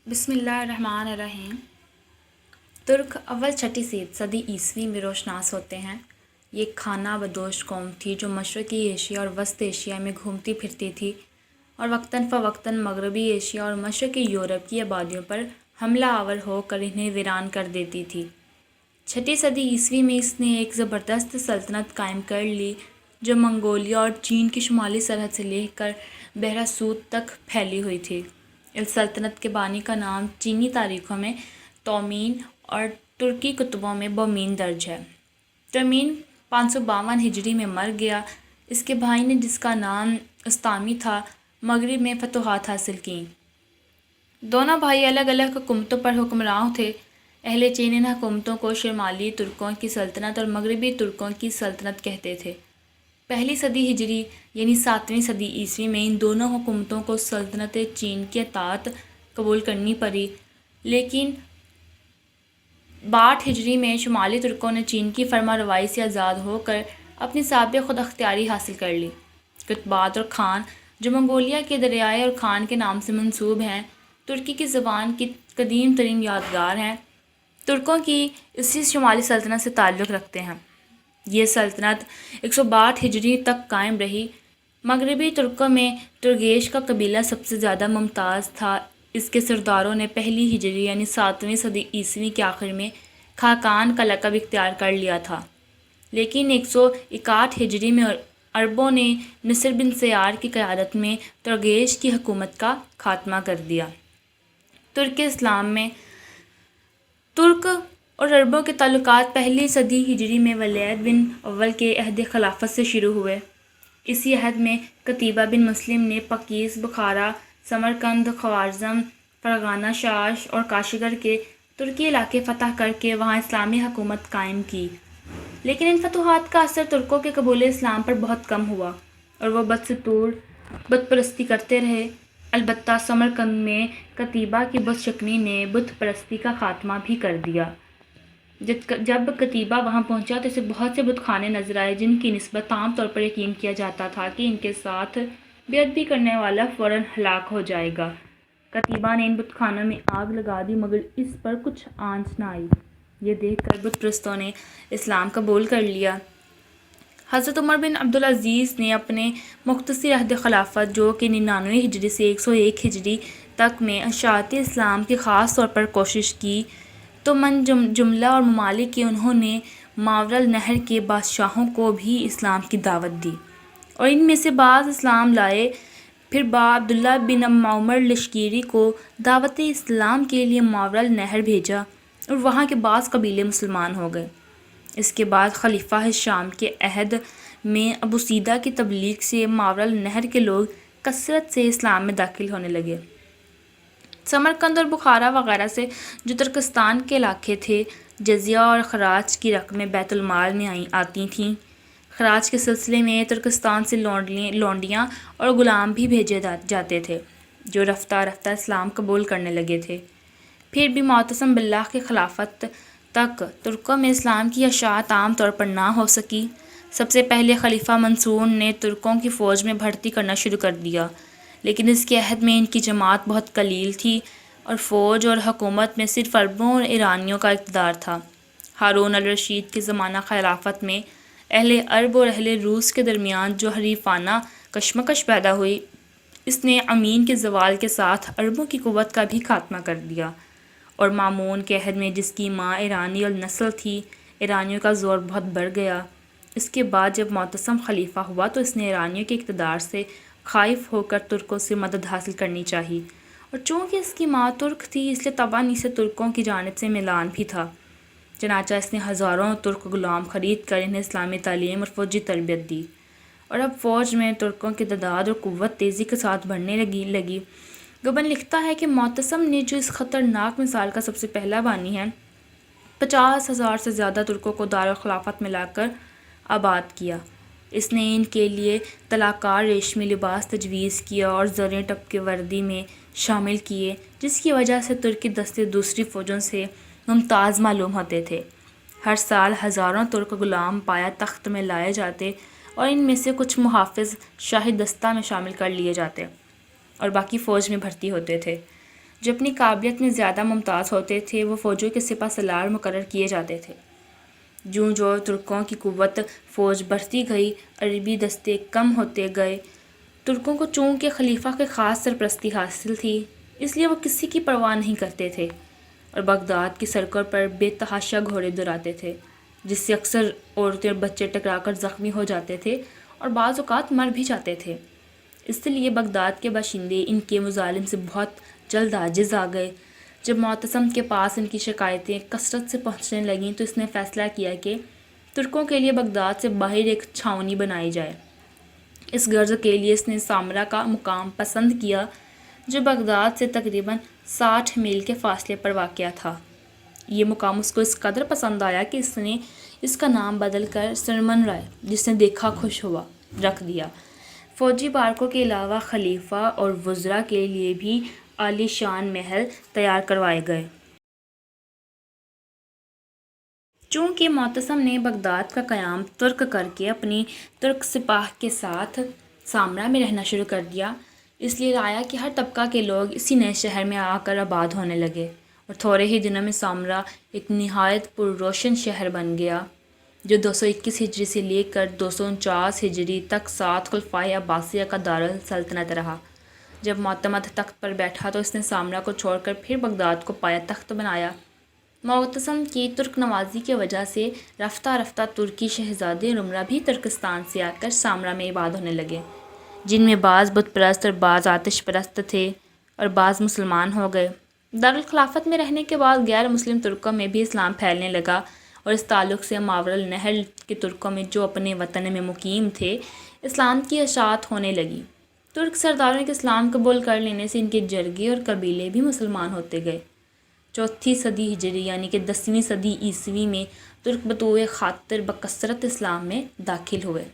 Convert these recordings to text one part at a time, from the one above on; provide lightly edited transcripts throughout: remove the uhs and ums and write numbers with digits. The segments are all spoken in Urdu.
بسم اللہ الرحمن الرحیم۔ ترک اول چھٹی صدی عیسوی میں روشناس ہوتے ہیں۔ یہ ایک خانہ بدوش قوم تھی جو مشرقی ایشیا اور وسط ایشیا میں گھومتی پھرتی تھی اور وقتاً فوقتاً مغربی ایشیا اور مشرقی یورپ کی آبادیوں پر حملہ آور ہو کر انہیں ویران کر دیتی تھی۔ چھٹی صدی عیسوی میں اس نے ایک زبردست سلطنت قائم کر لی جو منگولیا اور چین کی شمالی سرحد سے لے کر بحیرہ سود تک پھیلی ہوئی تھی۔ اس سلطنت کے بانی کا نام چینی تاریخوں میں تومین اور ترکی کتبوں میں بومین درج ہے۔ تومین 552 ہجری میں مر گیا۔ اس کے بھائی نے جس کا نام استامی تھا مغرب میں فتوحات حاصل کیں۔ دونوں بھائی الگ الگ حکومتوں پر حکمراں تھے۔ اہل چین ان حکومتوں کو شمالی ترکوں کی سلطنت اور مغربی ترکوں کی سلطنت کہتے تھے۔ پہلی صدی ہجری یعنی 7ویں صدی عیسوی میں ان دونوں حکومتوں کو سلطنت چین کی اطاعت قبول کرنی پڑی، لیکن 62 ہجری میں شمالی ترکوں نے چین کی فرما روائی سے آزاد ہو کر اپنی سابق خود اختیاری حاصل کر لی۔ قطبات اور خان جو منگولیا کے دریائے اور خان کے نام سے منسوب ہیں، ترکی کی زبان کی قدیم ترین یادگار ہیں۔ ترکوں کی اسی شمالی سلطنت سے تعلق رکھتے ہیں۔ یہ سلطنت 162 ہجری تک قائم رہی۔ مغربی ترکوں میں ترگیش کا قبیلہ سب سے زیادہ ممتاز تھا۔ اس کے سرداروں نے پہلی ہجری یعنی 7ویں صدی عیسوی کے آخر میں خاقان کا لقب اختیار کر لیا تھا، لیکن 161 ہجری میں عربوں نے نصر بن سیار کی قیادت میں ترگیش کی حکومت کا خاتمہ کر دیا۔ ترک اسلام میں ترک اور عربوں کے تعلقات پہلی صدی ہجری میں ولید بن اول کے عہد خلافت سے شروع ہوئے۔ اسی عہد میں قتیبہ بن مسلم نے پکیس، بخارا، سمرقند، خوارزم، فرغانہ، شاش اور کاشغر کے ترکی علاقے فتح کر کے وہاں اسلامی حکومت قائم کی، لیکن ان فتوحات کا اثر ترکوں کے قبول اسلام پر بہت کم ہوا اور وہ بدستور بت پرستی کرتے رہے۔ البتہ سمرقند میں قتیبہ کی بت شکنی نے بت پرستی کا خاتمہ بھی کر دیا۔ جب قتیبہ وہاں پہنچا تو اسے بہت سے بت خانے نظر آئے جن کی نسبت عام طور پر یقین کیا جاتا تھا کہ ان کے ساتھ بیعت بھی کرنے والا فوراً ہلاک ہو جائے گا۔ قتیبہ نے ان بت خانوں میں آگ لگا دی مگر اس پر کچھ آنچ نہ آئی۔ یہ دیکھ کر بت پرستوں نے اسلام قبول کر لیا۔ حضرت عمر بن عبدالعزیز نے اپنے مختصر عہد خلافت جو کہ 99 ہجری سے 101 ہجری تک میں اشاعت اسلام کی خاص طور پر کوشش کی تو من جملہ اور ممالک کے انہوں نے ماوراء النہر کے بادشاہوں کو بھی اسلام کی دعوت دی اور ان میں سے بعض اسلام لائے۔ پھر عبداللہ بن معمر لشکری کو دعوت اسلام کے لیے ماوراء النہر بھیجا اور وہاں کے بعض قبیلے مسلمان ہو گئے۔ اس کے بعد خلیفہ ہشام کے عہد میں ابوسیدہ کی تبلیغ سے ماوراء النہر کے لوگ کثرت سے اسلام میں داخل ہونے لگے۔ سمرقند اور بخارا وغیرہ سے جو ترکستان کے علاقے تھے، جزیہ اور خراج کی رقمیں بیت المال میں آتی تھیں۔ خراج کے سلسلے میں ترکستان سے لونڈیاں اور غلام بھی بھیجے جاتے تھے جو رفتہ رفتہ اسلام قبول کرنے لگے تھے۔ پھر بھی معتصم باللہ کی خلافت تک ترکوں میں اسلام کی اشاعت عام طور پر نہ ہو سکی۔ سب سے پہلے خلیفہ منصور نے ترکوں کی فوج میں بھرتی کرنا شروع کر دیا، لیکن اس کے عہد میں ان کی جماعت بہت قلیل تھی اور فوج اور حکومت میں صرف عربوں اور ایرانیوں کا اقتدار تھا۔ ہارون الرشید کے زمانہ خلافت میں اہل عرب اور اہل روس کے درمیان جو حریفانہ کشمکش پیدا ہوئی، اس نے امین کے زوال کے ساتھ عربوں کی قوت کا بھی خاتمہ کر دیا اور مامون کے عہد میں جس کی ماں ایرانی النسل تھی، ایرانیوں کا زور بہت بڑھ گیا۔ اس کے بعد جب معتصم خلیفہ ہوا تو اس نے ایرانیوں کے اقتدار سے خائف ہو کر ترکوں سے مدد حاصل کرنی چاہی اور چونکہ اس کی ماں ترک تھی اس لیے طبعاً اسے ترکوں کی جانب سے میلان بھی تھا۔ چنانچہ اس نے ہزاروں ترک غلام خرید کر انہیں اسلامی تعلیم اور فوجی تربیت دی اور اب فوج میں ترکوں کی تعداد اور قوت تیزی کے ساتھ بڑھنے لگی۔ گبن لکھتا ہے کہ معتصم نے جو اس خطرناک مثال کا سب سے پہلا بانی ہے، 50,000 سے زیادہ ترکوں کو دارالخلافت میں لا کر آباد کیا۔ اس نے ان کے لیے طلاکار ریشمی لباس تجویز کیا اور زریں ٹپکے وردی میں شامل کیے، جس کی وجہ سے ترکی دستے دوسری فوجوں سے ممتاز معلوم ہوتے تھے۔ ہر سال ہزاروں ترک غلام پایا تخت میں لائے جاتے اور ان میں سے کچھ محافظ شاہی دستہ میں شامل کر لیے جاتے اور باقی فوج میں بھرتی ہوتے تھے۔ جو اپنی قابلیت میں زیادہ ممتاز ہوتے تھے وہ فوجوں کے سپہ سالار مقرر کیے جاتے تھے۔ جوں جو ترکوں کی قوت فوج بڑھتی گئی، عربی دستے کم ہوتے گئے۔ ترکوں کو چونکہ خلیفہ کی خاص سرپرستی حاصل تھی، اس لیے وہ کسی کی پرواہ نہیں کرتے تھے اور بغداد کی سڑکوں پر بے تحاشا گھوڑے دوڑاتے تھے، جس سے اکثر عورتیں اور بچے ٹکرا کر زخمی ہو جاتے تھے اور بعض اوقات مر بھی جاتے تھے۔ اس لیے بغداد کے باشندے ان کے مظالم سے بہت جلد عاجز آ گئے۔ جب معتصم کے پاس ان کی شکایتیں کثرت سے پہنچنے لگیں تو اس نے فیصلہ کیا کہ ترکوں کے لیے بغداد سے باہر ایک چھاؤنی بنائی جائے۔ اس غرض کے لیے اس نے سامرا کا مقام پسند کیا، جو بغداد سے تقریباً 60 میل کے فاصلے پر واقع تھا۔ یہ مقام اس کو اس قدر پسند آیا کہ اس نے اس کا نام بدل کر سرمن رائے، جس نے دیکھا خوش ہوا، رکھ دیا۔ فوجی بارکوں کے علاوہ خلیفہ اور وزراء کے لیے بھی عالی شان محل تیار کروائے گئے۔ چونکہ معتصم نے بغداد کا قیام ترک کر کے اپنی ترک سپاہ کے ساتھ سامرا میں رہنا شروع کر دیا، اس لیے رعایا کے ہر طبقہ کے لوگ اسی نئے شہر میں آ کر آباد ہونے لگے اور تھوڑے ہی دنوں میں سامرا ایک نہایت پرروشن شہر بن گیا، جو 221 ہجری سے لے کر 249 ہجری تک 7 خلفائے عباسیہ کا دارالسلطنت رہا۔ جب معتمد تخت پر بیٹھا تو اس نے سامرا کو چھوڑ کر پھر بغداد کو پایا تخت بنایا۔ معتصم کی ترک نوازی کی وجہ سے رفتہ رفتہ ترکی شہزادے اور امراء بھی ترکستان سے آ کر سامرا میں آباد ہونے لگے، جن میں بعض بت پرست اور بعض آتش پرست تھے اور بعض مسلمان ہو گئے۔ دارالخلافت میں رہنے کے بعد غیر مسلم ترکوں میں بھی اسلام پھیلنے لگا اور اس تعلق سے ماوراء النہر کے ترکوں میں جو اپنے وطن میں مقیم تھے، اسلام کی اشاعت ہونے لگی۔ ترک سرداروں کے اسلام قبول کر لینے سے ان کے جرگے اور قبیلے بھی مسلمان ہوتے گئے۔ 4 صدی ہجری یعنی کہ 10ویں صدی عیسوی میں ترک بطوع خاطر بکثرت اسلام میں داخل ہوئے۔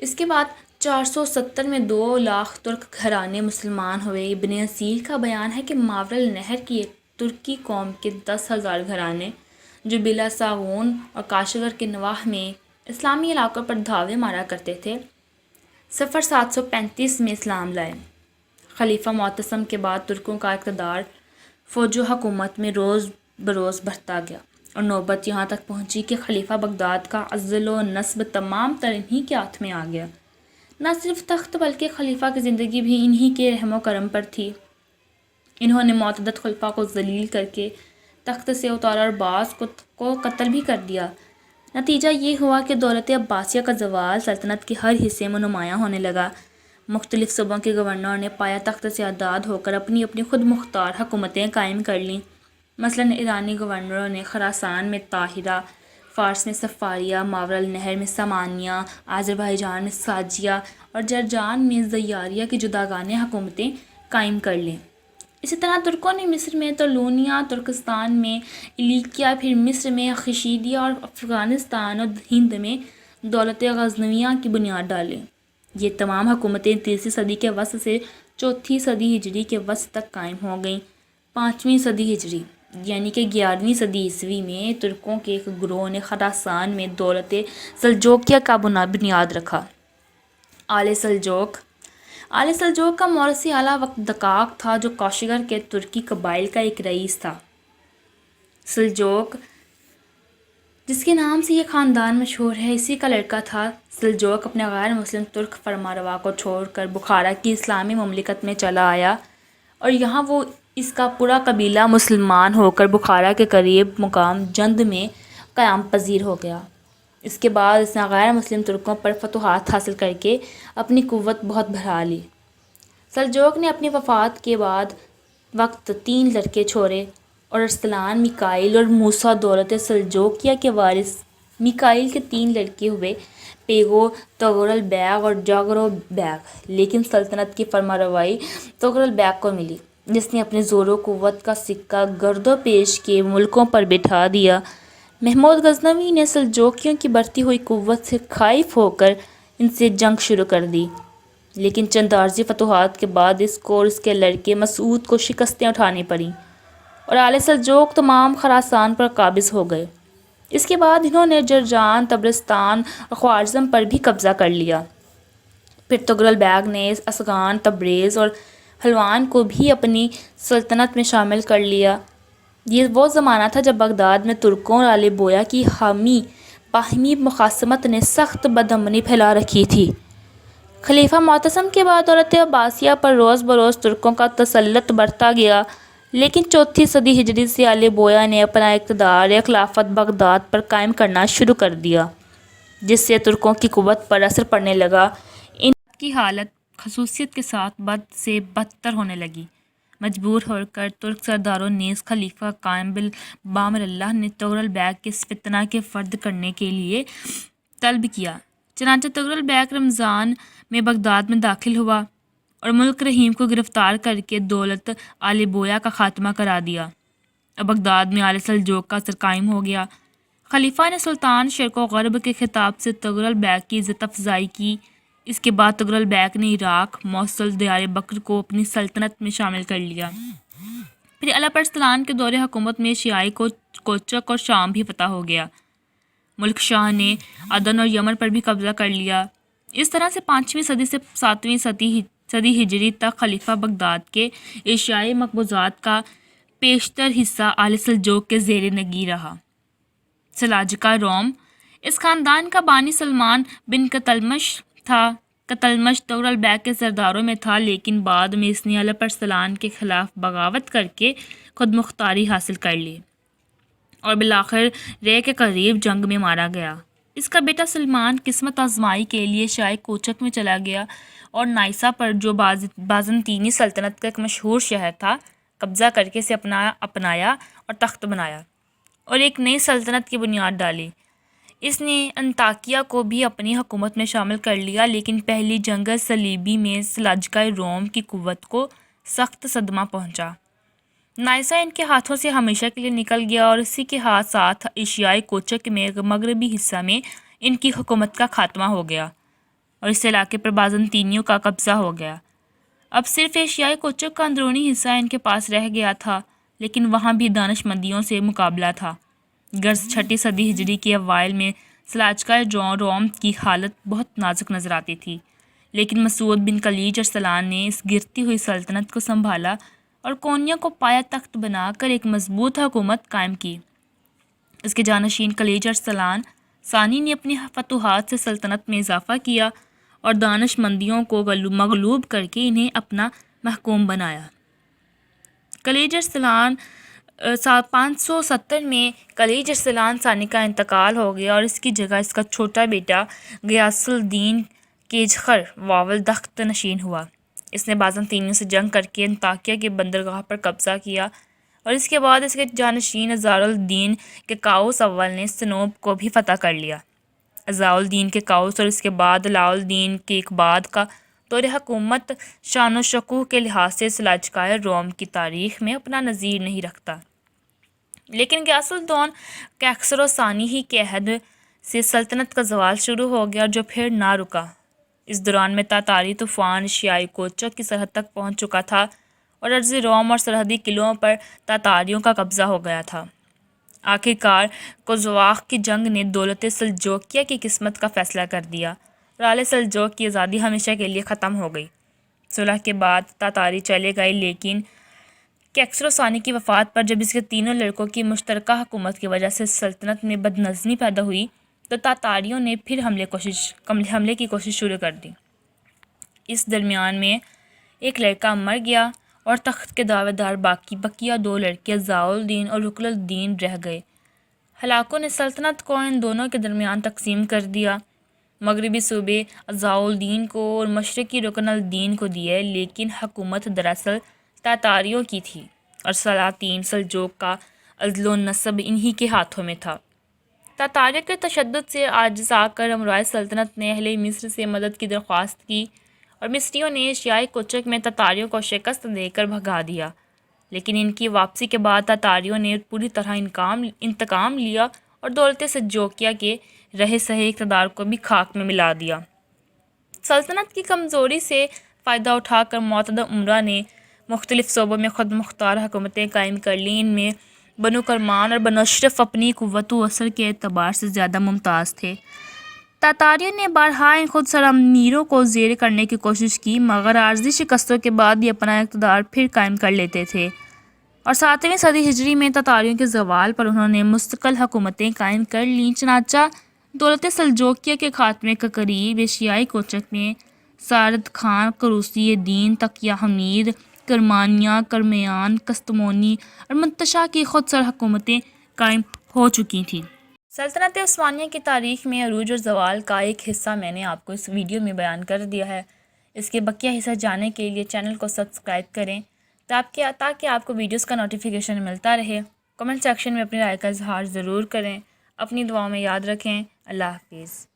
اس کے بعد 470 میں 2 لاکھ ترک گھرانے مسلمان ہوئے۔ ابن اسیر کا بیان ہے کہ ماوراء النہر کی ایک ترکی قوم کے 10,000 گھرانے جو بلا ساغون اور کاشغر کے نواح میں اسلامی علاقوں پر دھاوے مارا کرتے تھے، صفر 735 میں اسلام لائے۔ خلیفہ معتصم کے بعد ترکوں کا اقتدار فوج و حکومت میں روز بروز بڑھتا گیا اور نوبت یہاں تک پہنچی کہ خلیفہ بغداد کا عزل و نصب تمام تر انہی کے ہاتھ میں آ گیا۔ نہ صرف تخت بلکہ خلیفہ کی زندگی بھی انہی کے رحم و کرم پر تھی۔ انہوں نے معتدد خلفاء کو ذلیل کر کے تخت سے اتارا اور بعض کو قتل بھی کر دیا۔ نتیجہ یہ ہوا کہ دولت عباسیہ کا زوال سلطنت کے ہر حصے میں نمایاں ہونے لگا۔ مختلف صوبوں کے گورنروں نے پایا تخت سے آزاد ہو کر اپنی اپنی خود مختار حکومتیں قائم کر لیں۔ مثلاً ایرانی گورنروں نے خراسان میں طاہرہ، فارس میں صفاریہ، ماوراء النہر میں سامانیہ، آذربائیجان میں ساجیہ اور جرجان میں زیاریہ کی جداگانہ حکومتیں قائم کر لیں۔ اسی طرح ترکوں نے مصر میں طولونیہ، ترکستان میں ایلیکیا، پھر مصر میں خشیدیہ اور افغانستان اور ہند میں دولت غزنویہ کی بنیاد ڈالی۔ یہ تمام حکومتیں 3 صدی کے وسط سے 4 صدی ہجری کے وسط تک قائم ہو گئیں۔ 5ویں صدی ہجری یعنی کہ 11ویں صدی عیسوی میں ترکوں کے ایک گروہ نے خراسان میں دولت سلجوقیہ کا بنیاد رکھا۔ آل سلجوق کا موروثی آلہ وقت دقاق تھا، جو کاشغر کے ترکی قبائل کا ایک رئیس تھا۔ سلجوق جس کے نام سے یہ خاندان مشہور ہے، اسی کا لڑکا تھا۔ سلجوق اپنے غیر مسلم ترک فرمانروا کو چھوڑ کر بخارا کی اسلامی مملکت میں چلا آیا اور یہاں وہ اس کا پورا قبیلہ مسلمان ہو کر بخارا کے قریب مقام جند میں قیام پذیر ہو گیا۔ اس کے بعد اس نے غیر مسلم ترکوں پر فتوحات حاصل کر کے اپنی قوت بہت بڑھا لی۔ سلجوق نے اپنی وفات کے بعد وقت 3 لڑکے چھوڑے اور ارسلان، میکائیل اور موسیٰ دولت سلجوقیہ کے وارث۔ میکائیل کے 3 لڑکے ہوئے، پیگو، طغرل بیگ اور جاگرو بیگ، لیکن سلطنت کی فرمانروائی طغرل بیگ کو ملی، جس نے اپنے زور و قوت کا سکہ گرد و پیش کے ملکوں پر بٹھا دیا۔ محمود غزنوی نے سلجوقیوں کی بڑھتی ہوئی قوت سے خائف ہو کر ان سے جنگ شروع کر دی، لیکن چند عارضی فتوحات کے بعد اس کو اور اس کے لڑکے مسعود کو شکستیں اٹھانی پڑیں اور آل سلجوق تمام خراسان پر قابض ہو گئے۔ اس کے بعد انہوں نے جرجان، طبرستان اور خوارزم پر بھی قبضہ کر لیا۔ پھر طغرل بیگ نے اسغان، تبریز اور حلوان کو بھی اپنی سلطنت میں شامل کر لیا۔ یہ وہ زمانہ تھا جب بغداد میں ترکوں اور آل بویہ کی باہمی مخاصمت نے سخت بدامنی پھیلا رکھی تھی۔ خلیفہ معتصم کے بعد دولت عباسیہ پر روز بروز ترکوں کا تسلط بڑھتا گیا، لیکن چوتھی صدی ہجری سے آل بویہ نے اپنا اقتدار خلافت بغداد پر قائم کرنا شروع کر دیا، جس سے ترکوں کی قوت پر اثر پڑنے لگا۔ ان کی حالت خصوصیت کے ساتھ بد سے بدتر ہونے لگی۔ مجبور ہو کر ترک سرداروں نیز خلیفہ قائم بامر اللہ نے تغرل بیگ کے اس فتنہ کے فرد کرنے کے لیے طلب کیا۔ چنانچہ تغرل بیگ رمضان میں بغداد میں داخل ہوا اور ملک رحیم کو گرفتار کر کے دولت آل بویہ کا خاتمہ کرا دیا۔ اب بغداد میں آل سلجوق کا اثر قائم ہو گیا۔ خلیفہ نے سلطان شرق و غرب کے خطاب سے تغرل بیگ کی عزت افزائی کی۔ اس کے بعد تغرل بیگ نے عراق، موصل، دیار بکر کو اپنی سلطنت میں شامل کر لیا۔ پھر الپ ارسلان کے دور حکومت میں ایشیائی کوچک اور شام بھی فتح ہو گیا۔ ملک شاہ نے عدن اور یمن پر بھی قبضہ کر لیا۔ اس طرح سے 5ویں صدی سے 7ویں صدی ہجری تک خلیفہ بغداد کے ایشیائی مقبوضات کا بیشتر حصہ آل سلجوق کے زیر نگیں رہا۔ سلاجقہ روم، اس خاندان کا بانی سلمان بن قتلمش تھا۔ قتلمش تغرل بیگ کے سرداروں میں تھا، لیکن بعد میں اس نے الپ ارسلان کے خلاف بغاوت کر کے خود مختاری حاصل کر لی اور بالآخر رے کے قریب جنگ میں مارا گیا۔ اس کا بیٹا سلمان قسمت آزمائی کے لیے ایشیائی کوچک میں چلا گیا اور نائسا پر، جو بازنطینی سلطنت کا ایک مشہور شہر تھا، قبضہ کر کے اسے اپنایا اور تخت بنایا اور ایک نئی سلطنت کی بنیاد ڈالی۔ اس نے انطاکیہ کو بھی اپنی حکومت میں شامل کر لیا، لیکن پہلی جنگ صلیبی میں سلاجقہ روم کی قوت کو سخت صدمہ پہنچا۔ نائسا ان کے ہاتھوں سے ہمیشہ کے لیے نکل گیا اور اسی کے ساتھ ایشیائی کوچک میں مغربی حصہ میں ان کی حکومت کا خاتمہ ہو گیا اور اس علاقے پر بازنطینیوں کا قبضہ ہو گیا۔ اب صرف ایشیائی کوچک کا اندرونی حصہ ان کے پاس رہ گیا تھا، لیکن وہاں بھی دانش مندیوں سے مقابلہ تھا۔ غرض 6 صدی ہجری کے اوائل میں سلاجقہ روم کی حالت بہت نازک نظر آتی تھی، لیکن مسعود بن کلیج ارسلان نے اس گرتی ہوئی سلطنت کو سنبھالا اور کونیا کو پایا تخت بنا کر ایک مضبوط حکومت قائم کی۔ اس کے جانشین کلیج ارسلان ثانی نے اپنی فتوحات سے سلطنت میں اضافہ کیا اور دانش مندیوں کو مغلوب کر کے انہیں اپنا محکوم بنایا۔ کلیج ارسلان 570 میں کلیج ارسلان ثانی کا انتقال ہو گیا اور اس کی جگہ اس کا چھوٹا بیٹا غیاث الدین کیجخر واول تخت نشین ہوا۔ اس نے بازنطینیوں سے جنگ کر کے انطاکیہ کی بندرگاہ پر قبضہ کیا اور اس کے بعد اس کے جانشین عزار الدین کیکاؤس اول نے سنوب کو بھی فتح کر لیا۔ عزار الدین کیکاؤس اور اس کے بعد علاء الدین کیقباد کا دور حکومت شان و شکوہ کے لحاظ سے سلاجقہ روم کی تاریخ میں اپنا نظیر نہیں رکھتا، لیکن غیاث الدین کیکسرو ثانی ہی کے عہد سے سلطنت کا زوال شروع ہو گیا جو پھر نہ رکا۔ اس دوران میں تاتاری طوفان ایشیائی کوچک کی سرحد تک پہنچ چکا تھا اور ارض روم اور سرحدی قلعوں پر تاتاریوں کا قبضہ ہو گیا تھا۔ آخرکار قزواق کی جنگ نے دولت سلجوقیہ کی قسمت کا فیصلہ کر دیا اور آل سلجوق کی آزادی ہمیشہ کے لیے ختم ہو گئی۔ صلح کے بعد تاتاری چلے گئے، لیکن کیکسرو ثانی کی وفات پر جب اس کے تینوں لڑکوں کی مشترکہ حکومت کی وجہ سے سلطنت میں بدنظمی پیدا ہوئی تو تاتاریوں نے پھر حملے کی کوشش شروع کر دی۔ اس درمیان میں ایک لڑکا مر گیا اور تخت کے دعوے دار بقیہ 2 لڑکے عزاء الدین اور رکن الدین رہ گئے۔ ہلاکوں نے سلطنت کو ان دونوں کے درمیان تقسیم کر دیا۔ مغربی صوبے عزاء الدین کو اور مشرقی رکن الدین کو دیے، لیکن حکومت دراصل تاتاریوں کی تھی اور سلاطین سلجوق کا عزل و نصب انہی کے ہاتھوں میں تھا۔ تاتاریوں کے تشدد سے عاجز آ کر امراء سلطنت نے اہل مصر سے مدد کی درخواست کی اور مصریوں نے ایشیائی کوچک میں تاتاریوں کو شکست دے کر بھگا دیا، لیکن ان کی واپسی کے بعد تاتاریوں نے پوری طرح انتقام لیا اور دولت سلجوقیہ کے رہے سہے اقتدار کو بھی خاک میں ملا دیا۔ سلطنت کی کمزوری سے فائدہ اٹھا کر معتدی امراء نے مختلف صوبوں میں خود مختار حکومتیں قائم کر لیں۔ ان میں بنو کرمان اور بنو اشرف اپنی قوت و اثر کے اعتبار سے زیادہ ممتاز تھے۔ تاتاریوں نے بارہا ان خود سر امیروں کو زیر کرنے کی کوشش کی، مگر عارضی شکستوں کے بعد بھی اپنا اقتدار پھر قائم کر لیتے تھے، اور 7ویں صدی ہجری میں تاتاریوں کے زوال پر انہوں نے مستقل حکومتیں قائم کر لیں۔ چنانچہ دولت سلجوقیہ کے خاتمے کے قریب ایشیائی کوچک میں سارد خان، قروسی دین، تقیہ حمید، کرمانیہ، کرمیان، کستمونی اور منتشا کی خود سر حکومتیں قائم ہو چکی تھیں۔ سلطنت عثمانیہ کی تاریخ میں عروج اور زوال کا ایک حصہ میں نے آپ کو اس ویڈیو میں بیان کر دیا ہے۔ اس کے بقیہ حصہ جاننے کے لیے چینل کو سبسکرائب کریں تاکہ آپ کو ویڈیوز کا نوٹیفیکیشن ملتا رہے۔ کمنٹ سیکشن میں اپنی رائے کا اظہار ضرور کریں۔ اپنی دعاؤں میں یاد رکھیں۔ اللہ حافظ۔